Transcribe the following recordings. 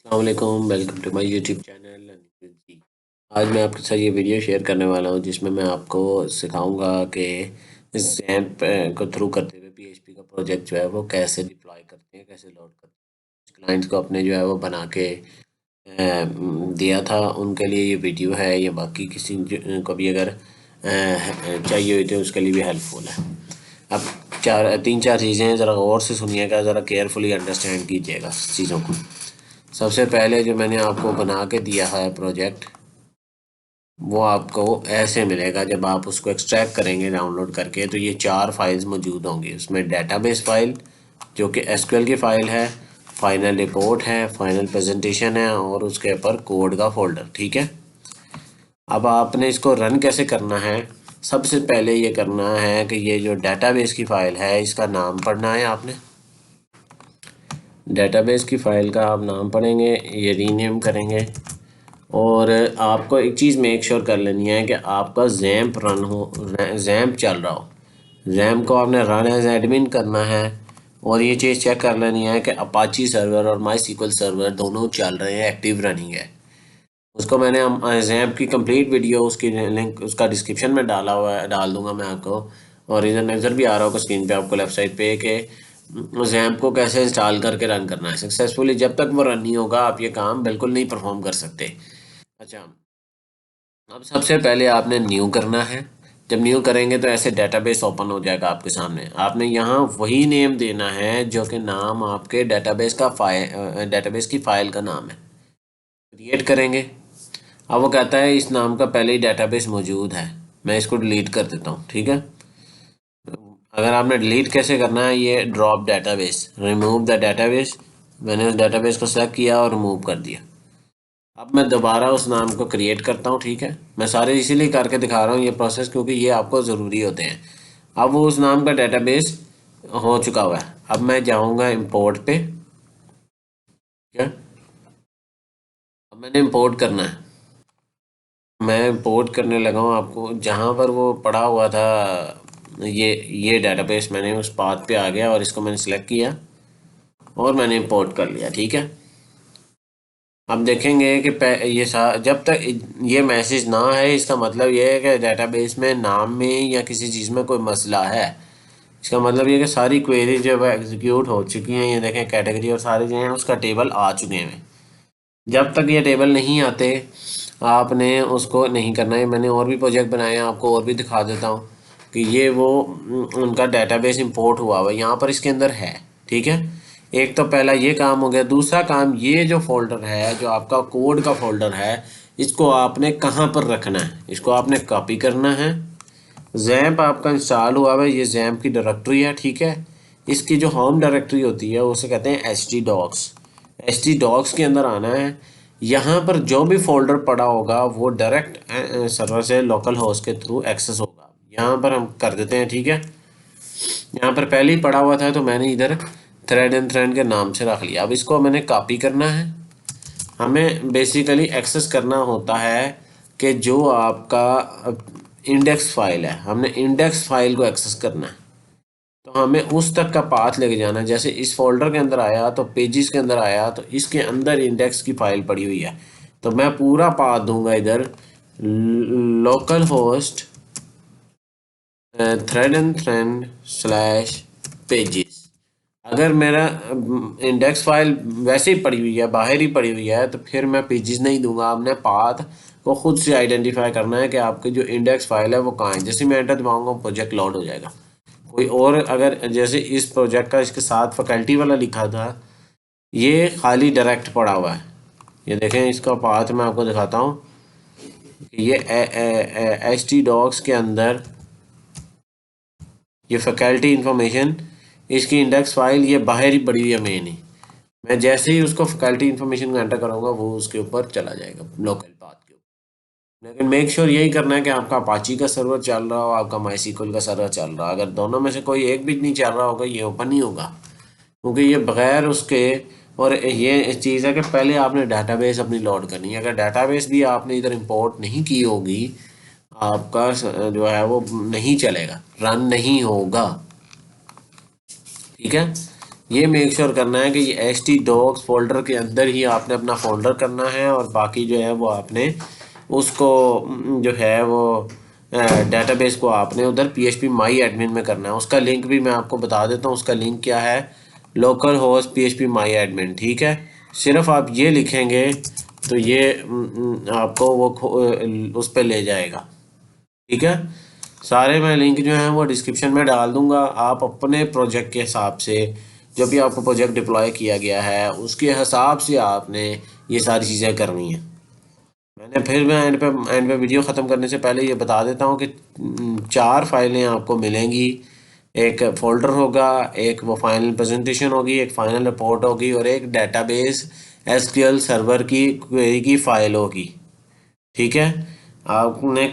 अस्सलामुअलैकुम, welcome to my YouTube channel जी। आज मैं आपके साथ ये वीडियो शेयर करने वाला हूँ जिसमें मैं आपको सिखाऊंगा कि ज़ैम्प को थ्रू करते हुए पीएचपी का प्रोजेक्ट जो है वो कैसे डिप्लॉय करते हैं, कैसे लोड करते हैं। क्लाइंट्स को अपने जो है वो बना के दिया था, उनके लिए ये वीडियो है। ये बाकी किसी को भी अगर चाहिए हुई तो उसके लिए भी हेल्पफुल है। अब तीन चार चीज़ें हैं, ज़रा गौर से सुनिएगा, ज़रा केयरफुली अंडरस्टैंड कीजिएगा चीज़ों को। सबसे पहले जो मैंने आपको बना के दिया है प्रोजेक्ट, वो आपको ऐसे मिलेगा। जब आप उसको एक्सट्रैक्ट करेंगे डाउनलोड करके तो ये 4 फाइल्स मौजूद होंगी। उसमें डेटाबेस फाइल जो कि एसक्यूएल की फ़ाइल है, फाइनल रिपोर्ट है, फाइनल प्रेजेंटेशन है और उसके ऊपर कोड का फोल्डर। ठीक है। अब आपने इसको रन कैसे करना है? सबसे पहले ये करना है कि ये जो डेटाबेस की फ़ाइल है इसका नाम पढ़ना है आपने। डेटाबेस की फ़ाइल का आप नाम पढ़ेंगे, ये रीनेम करेंगे। और आपको एक चीज़ मेक श्योर कर लेनी है कि आपका जैम्प रन हो, जैम्प चल रहा हो। जैम्प को आपने रन एज एडमिन करना है। और ये चीज़ चेक कर लेनी है कि अपाची सर्वर और माई सीक्वल सर्वर दोनों चल रहे हैं, एक्टिव रनिंग है। उसको मैंने जैम्प की कंप्लीट वीडियो, उसकी लिंक उसका डिस्क्रिप्शन में डाला हुआ है, डाल दूंगा मैं आपको। और इधर नज़र भी आ रहा होगा स्क्रीन पे आपको लेफ्ट साइड पे कि जैम्प को कैसे इंस्टॉल करके रन करना है सक्सेसफुली। जब तक वो रन नहीं होगा आप ये काम बिल्कुल नहीं परफॉर्म कर सकते। अच्छा, अब सबसे पहले आपने न्यू करना है। जब न्यू करेंगे तो ऐसे डेटाबेस ओपन हो जाएगा आपके सामने। आपने यहाँ वही नेम देना है जो कि नाम आपके डेटाबेस की फ़ाइल का नाम है। क्रिएट करेंगे। अब वो कहता है इस नाम का पहले ही डेटाबेस मौजूद है, मैं इसको डिलीट कर देता हूँ। ठीक है। अगर आपने डिलीट कैसे करना है, ये drop database, remove the database. मैंने उस डेटाबेस को सेलेक्ट किया और रिमूव कर दिया। अब मैं दोबारा उस नाम को क्रिएट करता हूँ। ठीक है। मैं सारे इसीलिए करके दिखा रहा हूँ ये प्रोसेस क्योंकि ये आपको ज़रूरी होते हैं। अब वो उस नाम का डेटाबेस हो चुका हुआ है। अब मैं जाऊँगा इंपोर्ट पे। ठीक है। अब मैंने इंपोर्ट करना है। मैं इंपोर्ट करने लगा हूँ। आपको जहाँ पर वो पड़ा हुआ था, ये डेटाबेस, मैंने उस पाथ पे आ गया और इसको मैंने सेलेक्ट किया और मैंने इंपोर्ट कर लिया। ठीक है। अब देखेंगे कि जब तक ये मैसेज ना है, इसका मतलब ये है कि डेटाबेस में नाम में या किसी चीज़ में कोई मसला है। इसका मतलब ये है कि सारी क्वेरी जो है एग्जीक्यूट हो चुकी हैं। ये देखें कैटेगरी और सारे जो हैं उसका टेबल आ चुके हैं। जब तक ये टेबल नहीं आते आपने उसको नहीं करना है। मैंने और भी प्रोजेक्ट बनाए हैं, आपको और भी दिखा देता हूँ कि ये वो उनका डेटाबेस इंपोर्ट हुआ हुआ यहाँ पर इसके अंदर है। ठीक है। एक तो पहला ये काम हो गया। दूसरा काम, ये जो फोल्डर है, जो आपका कोड का फोल्डर है, इसको आपने कहाँ पर रखना है? इसको आपने कॉपी करना है। जैम्प आपका इंस्टॉल हुआ है, ये जैम्प की डायरेक्टरी है। ठीक है। इसकी जो होम डायरेक्टरी होती है उसे कहते हैं htdocs। htdocs के अंदर आना है। यहाँ पर जो भी फोल्डर पड़ा होगा वो डायरेक्ट सर्वर से लोकल होस्ट के थ्रू एक्सेस होगा। यहाँ पर हम कर देते हैं। ठीक है। यहाँ पर पहले ही पड़ा हुआ था तो मैंने इधर थ्रेड एंड थ्रेड के नाम से रख लिया। अब इसको मैंने कॉपी करना है। हमें बेसिकली एक्सेस करना होता है कि जो आपका इंडेक्स फाइल है, हमने इंडेक्स फाइल को एक्सेस करना है। तो हमें उस तक का पाथ लेके जाना है। जैसे इस फोल्डर के अंदर आया तो पेजेस के अंदर आया तो इसके अंदर इंडेक्स की फाइल पड़ी हुई है। तो मैं पूरा पाथ दूंगा इधर local host thread and thread slash pages. अगर मेरा इंडेक्स फाइल वैसे ही पड़ी हुई है, बाहर ही पड़ी हुई है, तो फिर मैं पेजेस नहीं दूंगा। आपने पाथ को खुद से आइडेंटिफाई करना है कि आपकी जो इंडेक्स फाइल है वो कहाँ है। जैसे मैं एंटर दबाऊंगा प्रोजेक्ट लोड हो जाएगा। कोई और अगर जैसे इस प्रोजेक्ट का इसके साथ फैकल्टी वाला लिखा था, ये खाली डायरेक्ट पड़ा हुआ है। ये देखें इसका पाथ मैं आपको दिखाता हूँ। ये htdocs के अंदर ये फैकल्टी इंफॉर्मेशन, इसकी इंडेक्स फाइल ये बाहर ही पड़ी हुई है मेन ही। मैं जैसे ही उसको फैकल्टी इन्फॉर्मेशन का एंटर करूँगा वो उसके ऊपर चला जाएगा, लोकल पाथ के ऊपर। लेकिन मेक श्योर यही करना है कि आपका अपाची का सर्वर चल रहा हो, आपका माईसीक्वल का सर्वर चल रहा हो। अगर दोनों में से कोई एक भी नहीं चल रहा होगा ये ओपन नहीं होगा, क्योंकि ये बगैर उसके। और ये चीज़ है कि पहले आपने डाटाबेस अपनी लोड करनी है। अगर डाटाबेस भी आपने इधर इंपोर्ट नहीं की होगी, आपका जो है वो नहीं चलेगा, रन नहीं होगा। ठीक है। ये मेक श्योर करना है कि ये htdocs फोल्डर के अंदर ही आपने अपना फोल्डर करना है, और बाकी जो है वो आपने उसको जो है वो डेटाबेस को आपने उधर php माई एडमिन में करना है। उसका लिंक भी मैं आपको बता देता हूँ। उसका लिंक क्या है, लोकल होस्ट php माई एडमिन, ठीक है। सिर्फ आप ये लिखेंगे तो ये आपको वो उस पर ले जाएगा, ठीक है। सारे मैं लिंक जो हैं वो डिस्क्रिप्शन में डाल दूंगा। आप अपने प्रोजेक्ट के हिसाब से, जो भी आपको प्रोजेक्ट डिप्लॉय किया गया है उसके हिसाब से आपने ये सारी चीज़ें करनी है। मैं एंड पे वीडियो ख़त्म करने से पहले ये बता देता हूँ कि 4 फाइलें आपको मिलेंगी। एक फोल्डर होगा, एक वो फाइनल प्रेजेंटेशन होगी, एक फाइनल रिपोर्ट होगी, और एक डेटाबेस एसक्यूएल सर्वर की क्वेरी की फाइल होगी, ठीक है। आपने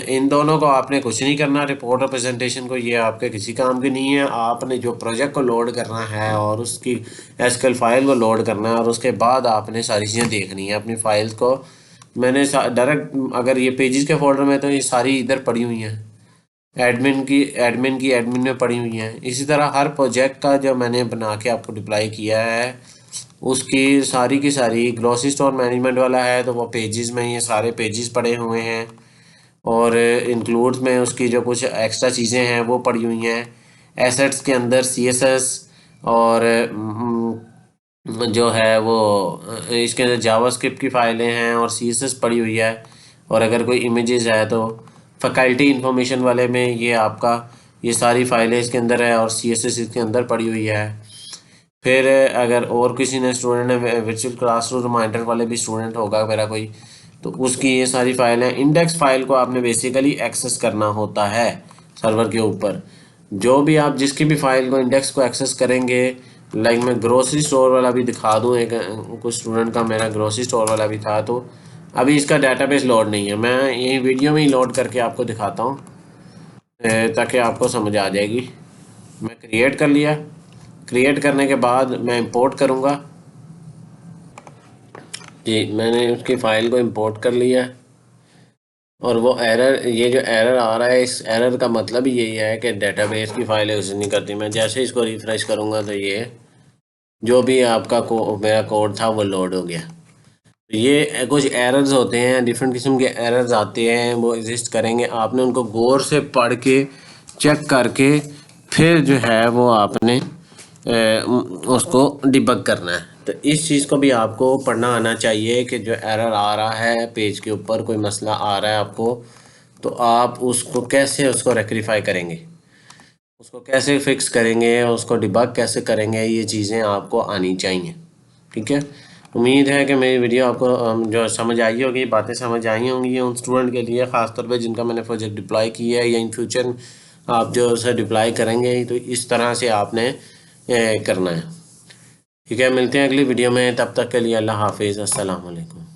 इन दोनों को आपने कुछ नहीं करना, रिपोर्ट और प्रेजेंटेशन को, ये आपके किसी काम की नहीं है। आपने जो प्रोजेक्ट को लोड करना है और उसकी एसक्यूएल फाइल को लोड करना है, और उसके बाद आपने सारी चीज़ें देखनी है अपनी फाइल्स को। मैंने डायरेक्ट, अगर ये पेजेस के फोल्डर में, तो ये सारी इधर पड़ी हुई हैं, एडमिन में पड़ी हुई हैं। इसी तरह हर प्रोजेक्ट का जो मैंने बना के आपको डिप्लाई किया है उसकी सारी की सारी, ग्रोसरी स्टोर मैनेजमेंट वाला है तो वो पेजेस में ये सारे पेजेस पड़े हुए हैं, और इंक्लूड्स में उसकी जो कुछ एक्स्ट्रा चीज़ें हैं वो पड़ी हुई हैं। एसेट्स के अंदर CSS और जो है वो इसके अंदर जावास्क्रिप्ट की फाइलें हैं और CSS पड़ी हुई है। और अगर कोई इमेजेस है तो फैकल्टी इंफॉर्मेशन वाले में ये आपका ये सारी फाइलें इसके अंदर है और CSS इसके अंदर पड़ी हुई है। फिर अगर और किसी ने स्टूडेंट ने वर्चुअल क्लासरूम रिमाइंडर वाले भी स्टूडेंट होगा मेरा कोई, तो उसकी ये सारी फाइलें, इंडेक्स फाइल को आपने बेसिकली एक्सेस करना होता है सर्वर के ऊपर। जो भी आप जिसकी भी फाइल को इंडेक्स को एक्सेस करेंगे, लाइक मैं ग्रोसरी स्टोर वाला भी दिखा दूँ, एक कुछ स्टूडेंट का मेरा ग्रोसरी स्टोर वाला भी था, तो अभी इसका डाटाबेस लोड नहीं है। मैं यही वीडियो में ही लोड करके आपको दिखाता हूँ ताकि आपको समझ आ जाएगी। मैं क्रिएट कर लिया, क्रिएट करने के बाद मैं इंपोर्ट करूँगा जी। मैंने उसकी फ़ाइल को इंपोर्ट कर लिया, और वो एरर, ये जो एरर आ रहा है, इस एरर का मतलब ही यही है कि डेटाबेस की फ़ाइलें उसे नहीं करती। मैं जैसे इसको रिफ़्रेश करूँगा तो ये जो भी आपका मेरा कोड था वो लोड हो गया। तो ये कुछ एरर्स होते हैं, डिफरेंट किस्म के एरर्स आते हैं, वो एग्जिस्ट करेंगे। आपने उनको गौर से पढ़ के चेक करके फिर जो है वो आपने उसको डिबग करना है। तो इस चीज़ को भी आपको पढ़ना आना चाहिए कि जो एरर आ रहा है पेज के ऊपर, कोई मसला आ रहा है आपको, तो आप उसको कैसे उसको रेक्टिफाई करेंगे, उसको कैसे फिक्स करेंगे, उसको डिबग कैसे करेंगे, ये चीज़ें आपको आनी चाहिए, ठीक है। उम्मीद है कि मेरी वीडियो आपको जो समझ आई होगी, बातें समझ आई होंगी। ये उन स्टूडेंट के लिए ख़ासतौर पे जिनका मैंने प्रोजेक्ट डिप्लॉय किया है, या इन फ्यूचर आप जो उसे डिप्लॉय करेंगे, तो इस तरह से आपने करना है, ठीक है। मिलते हैं अगली वीडियो में, तब तक के लिए अल्लाह हाफिज़, अस्सलाम वालेकुम।